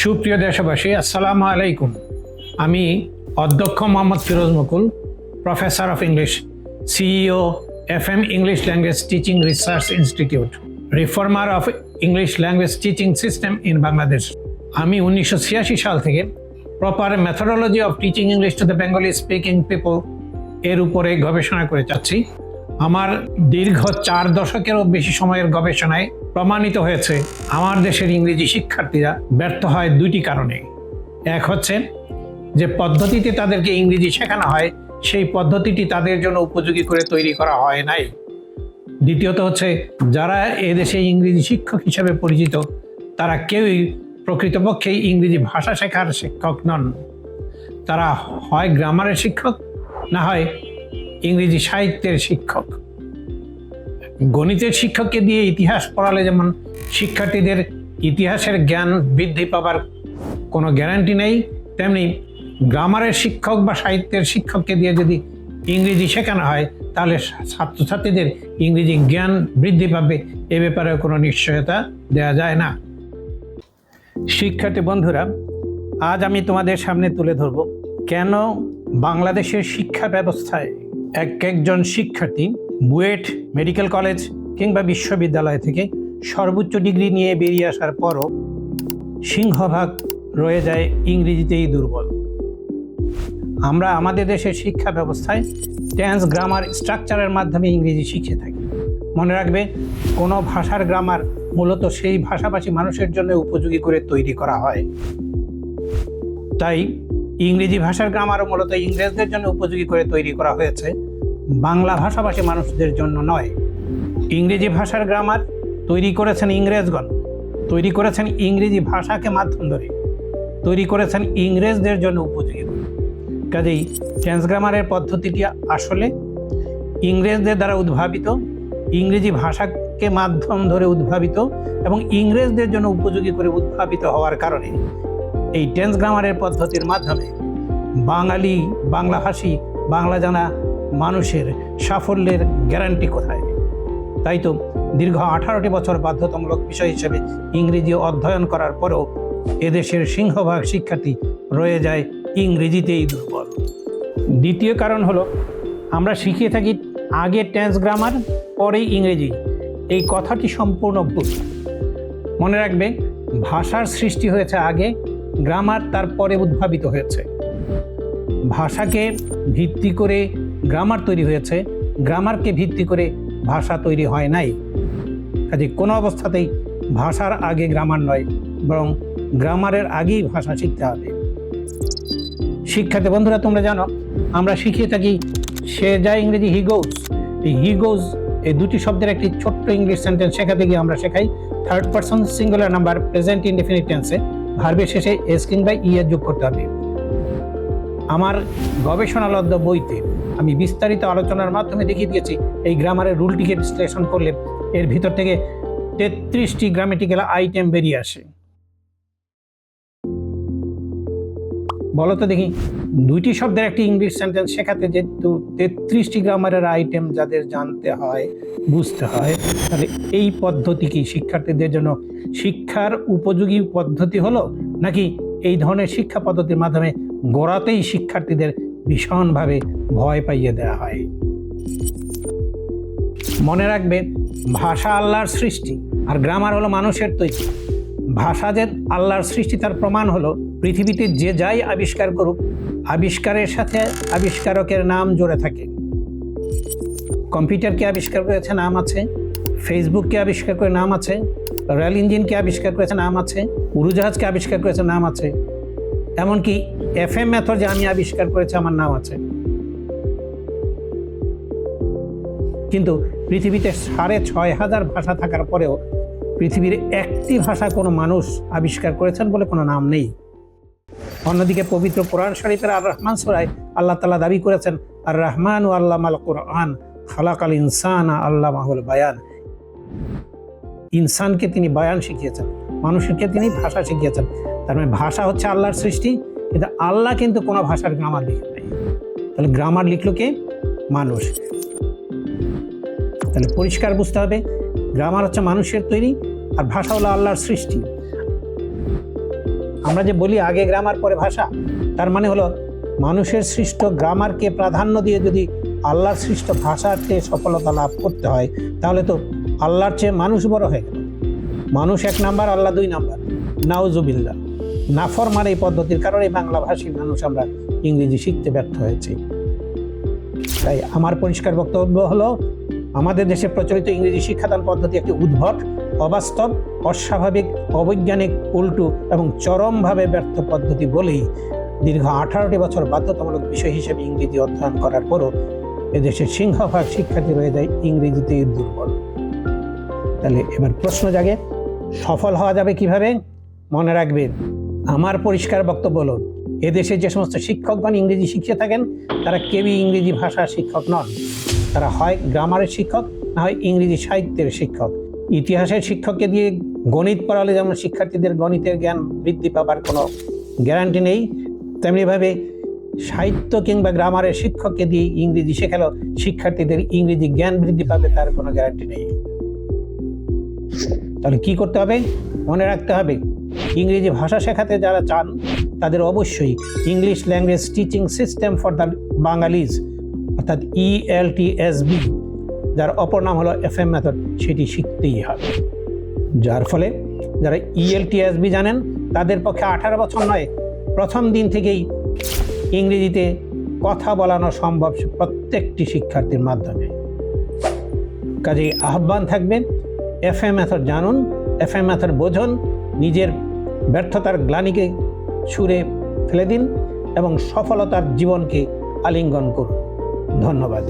সুপ্রিয় দেশবাসী, আসসালামু আলাইকুম। আমি অধ্যক্ষ Mohammad Firoz Mukul, professor of English, CEO FM English language teaching research institute, reformer of English language teaching system in Bangladesh. আমি 1986 সাল থেকে proper methodology of teaching English to the Bengali speaking people এর উপরে গবেষণা করে যাচ্ছি। আমার দীর্ঘ 4 দশকেরও বেশি সময়ের গবেষণায় প্রমাণিত হয়েছে আমার দেশের ইংরেজি শিক্ষার্থীরা ব্যর্থ হয় দুইটি কারণে। এক হচ্ছে যে পদ্ধতিতে তাদেরকে ইংরেজি শেখানো হয় সেই পদ্ধতিটি তাদের জন্য উপযোগী করে তৈরি করা হয় নাই। দ্বিতীয়ত হচ্ছে যারা এদেশে ইংরেজি শিক্ষক হিসেবে পরিচিত তারা কেউই প্রকৃতপক্ষে ইংরেজি ভাষা শেখার শিক্ষক নন। তারা হয় গ্রামারের শিক্ষক, না হয় ইংরেজি সাহিত্যের শিক্ষক। গণিতের শিক্ষককে দিয়ে ইতিহাস পড়ালে যেমন শিক্ষার্থীদের ইতিহাসের জ্ঞান বৃদ্ধি পাবার কোনো গ্যারান্টি নেই, তেমনি গ্রামারের শিক্ষক বা সাহিত্যের শিক্ষককে দিয়ে যদি ইংরেজি শেখানো হয় তাহলে ছাত্রছাত্রীদের ইংরেজি জ্ঞান বৃদ্ধি পাবে, এ ব্যাপারে কোনো নিশ্চয়তা দেওয়া যায় না। শিক্ষার্থী বন্ধুরা, আজ আমি তোমাদের সামনে তুলে ধরব কেন বাংলাদেশের শিক্ষা ব্যবস্থায় একজন শিক্ষার্থী বুয়েট, মেডিকেল কলেজ কিংবা বিশ্ববিদ্যালয় থেকে সর্বোচ্চ ডিগ্রি নিয়ে বেরিয়ে আসার পরও সিংহভাগ রয়ে যায় ইংরেজিতেই দুর্বল। আমরা আমাদের দেশের শিক্ষা ব্যবস্থায় টেন্স, গ্রামার, স্ট্রাকচারের মাধ্যমে ইংরেজি শিখে থাকি। মনে রাখবে, কোনো ভাষার গ্রামার মূলত সেই ভাষাভাষী মানুষের জন্য উপযোগী করে তৈরি করা হয়। তাই ইংরেজি ভাষার গ্রামারও মূলত ইংরেজদের জন্য উপযোগী করে তৈরি করা হয়েছে, বাংলা ভাষাভাষী মানুষদের জন্য নয়। ইংরেজি ভাষার গ্রামার তৈরি করেছেন ইংরেজগণ, তৈরি করেছেন ইংরেজি ভাষাকে মাধ্যম ধরে, তৈরি করেছেন ইংরেজদের জন্য উপযোগী। কাজেই টেন্স গ্রামারের পদ্ধতিটি আসলে ইংরেজদের দ্বারা উদ্ভাবিত, ইংরেজি ভাষাকে মাধ্যম ধরে উদ্ভাবিত এবং ইংরেজদের জন্য উপযোগী করে উদ্ভাবিত হওয়ার কারণে এই টেন্স গ্রামারের পদ্ধতির মাধ্যমে বাঙালি, বাংলাভাষী, বাংলা জানা মানুষের সাফল্যের গ্যারান্টি কোথায়? তাই তো দীর্ঘ 18টি বছর বাধ্যতামূলক বিষয় হিসেবে ইংরেজি অধ্যয়ন করার পরেও এদেশের সিংহভাগ শিক্ষার্থী রয়ে যায় ইংরেজিতেই দুর্বল। দ্বিতীয় কারণ হলো আমরা শিখিয়ে থাকি আগে টেন্স গ্রামার পরেই ইংরেজি। এই কথাটি সম্পূর্ণ ভুল। মনে রাখবে, ভাষার সৃষ্টি হয়েছে আগে, গ্রামার তারপরে উদ্ভাবিত হয়েছে। ভাষাকে ভিত্তি করে গ্রামার তৈরি হয়েছে, গ্রামারকে ভিত্তি করে ভাষা তৈরি হয় নাই। কাজে কোনো অবস্থাতেই ভাষার আগে গ্রামার নয়, বরং গ্রামারের আগেই ভাষা শিখতে হবে। শিক্ষার্থী বন্ধুরা, তোমরা জানো আমরা শিখিয়ে থাকি সে যায় ইংরেজি হি গোজ। এই হি গোজ এই দুটি শব্দের একটি ছোট্ট ইংলিশ সেন্টেন্স শেখাতে গিয়ে আমরা শেখাই third person singular number present indefinite টেন্সে ভার্বের শেষে এস কিংবা ই এর যোগ করতে হবে। আমার গবেষণালব্ধ বইতে আমি বিস্তারিত আলোচনার মাধ্যমে দেখিয়ে দিয়েছি এই গ্রামারের রুলটিকে বিশ্লেষণ করলে এর ভিতর থেকে 33টি গ্রামেটিক্যাল আইটেম বেরিয়ে আসে। বলো তো দেখি, দুইটি শব্দের একটি ইংলিশ সেন্টেন্স শেখাতে যেহেতু 33টি গ্রামারের আইটেম যাদের জানতে হয়, বুঝতে হয়, তাহলে এই পদ্ধতি কি শিক্ষার্থীদের জন্য শিক্ষার উপযোগী পদ্ধতি হলো, নাকি এই ধরনের শিক্ষা পদ্ধতির মাধ্যমে গোড়াতেই শিক্ষার্থীদের ভীষণভাবে ভয় পাইয়ে দেওয়া হয়? মনে রাখবে, ভাষা আল্লাহর সৃষ্টি আর গ্রামার হলো মানুষের তৈরি। ভাষা যে আল্লাহর সৃষ্টি তার প্রমাণ হলো পৃথিবীতে যে যাই আবিষ্কার করুক, আবিষ্কারের সাথে আবিষ্কারকের নাম জড়ে থাকে। কম্পিউটারকে আবিষ্কার করেছে, নাম আছে। ফেসবুককে আবিষ্কার করে নাম আছে। রেল ইঞ্জিনকে আবিষ্কার করেছে, নাম আছে। উড়োজাহাজকে আবিষ্কার করেছে, নাম আছে। এমনকি FM মেথড যে আমি আবিষ্কার করেছি, আমার নাম আছে। কিন্তু পৃথিবীতে 6500 ভাষা থাকার পরেও পৃথিবীর একটি ভাষা কোনো মানুষ আবিষ্কার করেছেন বলে কোনো নাম নেই। অন্যদিকে পবিত্র কোরআন শরীফের আর রহমান সূরায় আল্লাহ তাআলা দাবি করেছেন, আর রহমান ও আল্লামাল কোরআন খালাকাল ইনসানা আল্লামাহুল বায়ান। ইনসানকে তিনি বায়ান শিখিয়েছেন, মানুষকে তিনি ভাষা শিখিয়েছেন। তার মানে ভাষা হচ্ছে আল্লাহর সৃষ্টি, কিন্তু আল্লাহ কিন্তু কোনো ভাষার গ্রামার লিখেন নাই। তাহলে গ্রামার লিখলো কে? মানুষ। তাহলে পরিষ্কার বুঝতে হবে, গ্রামার হচ্ছে মানুষের তৈরি আর ভাষা হলো আল্লাহর সৃষ্টি। আমরা যে বলি আগে গ্রামার পরে ভাষা, তার মানে হলো মানুষের সৃষ্ট গ্রামারকে প্রাধান্য দিয়ে যদি আল্লাহর সৃষ্ট ভাষার চেয়ে সফলতা লাভ করতে হয়, তাহলে তো আল্লাহর চেয়ে মানুষ বড় হয়ে গেল। মানুষ 1 নাম্বার, আল্লাহ 2 নাম্বার। নাউজুবিল্লাহ। নাফরমান এই পদ্ধতির কারণে বাংলা ভাষী মানুষ আমরা ইংরেজি শিখতে ব্যর্থ হয়েছি। তাই আমার পরিষ্কার বক্তব্য হলো, আমাদের দেশে প্রচলিত ইংরেজি শিক্ষাদান পদ্ধতি একটি উদ্ভট, অবাস্তব, অস্বাভাবিক, অবৈজ্ঞানিক, উল্টো এবং চরমভাবে ব্যর্থ পদ্ধতি বলেই দীর্ঘ 18টি বছর বাধ্যতামূলক বিষয় হিসেবে ইংরেজি অধ্যয়ন করার পরও এদেশের সিংহভাগ শিক্ষার্থী রয়ে যায় ইংরেজিতেই দুর্বল। তাহলে এবার প্রশ্ন জাগে, সফল হওয়া যাবে কিভাবে? মনে রাখবেন, আমার পরিষ্কার বক্তব্য হলো, এদেশে যে সমস্ত শিক্ষকগণ ইংরেজি শিখে থাকেন তারা কেউই ইংরেজি ভাষার শিক্ষক নন। তারা হয় গ্রামারের শিক্ষক, না হয় ইংরেজি সাহিত্যের শিক্ষক। ইতিহাসের শিক্ষককে দিয়ে গণিত পড়ালে যেমন শিক্ষার্থীদের গণিতের জ্ঞান বৃদ্ধি পাবার কোনো গ্যারান্টি নেই, তেমনিভাবে সাহিত্য কিংবা গ্রামারের শিক্ষককে দিয়ে ইংরেজি শেখালেও শিক্ষার্থীদের ইংরেজি জ্ঞান বৃদ্ধি পাবে তার কোনো গ্যারান্টি নেই। তাহলে কি করতে হবে? মনে রাখতে হবে, ইংরেজি ভাষা শেখাতে যারা চান তাদের অবশ্যই English language teaching system for the বাঙালিজ অর্থাৎ ELTSB, যার অপর নাম হলো FM মেথড, সেটি শিখতেই হবে। যার ফলে যারা ELTSB জানেন তাদের পক্ষে 18 বছর নয়, প্রথম দিন থেকেই ইংরেজিতে কথা বলানো সম্ভব প্রত্যেকটি শিক্ষার্থীর মাধ্যমে। কাজেই আহ্বান থাকবে, FM মেথড জানুন, FM মেথড বোঝুন, নিজের ব্যর্থতার গ্লানিকে ছুঁড়ে ফেলে দিন এবং সফলতার জীবনকে আলিঙ্গন করুন। ধন্যবাদ।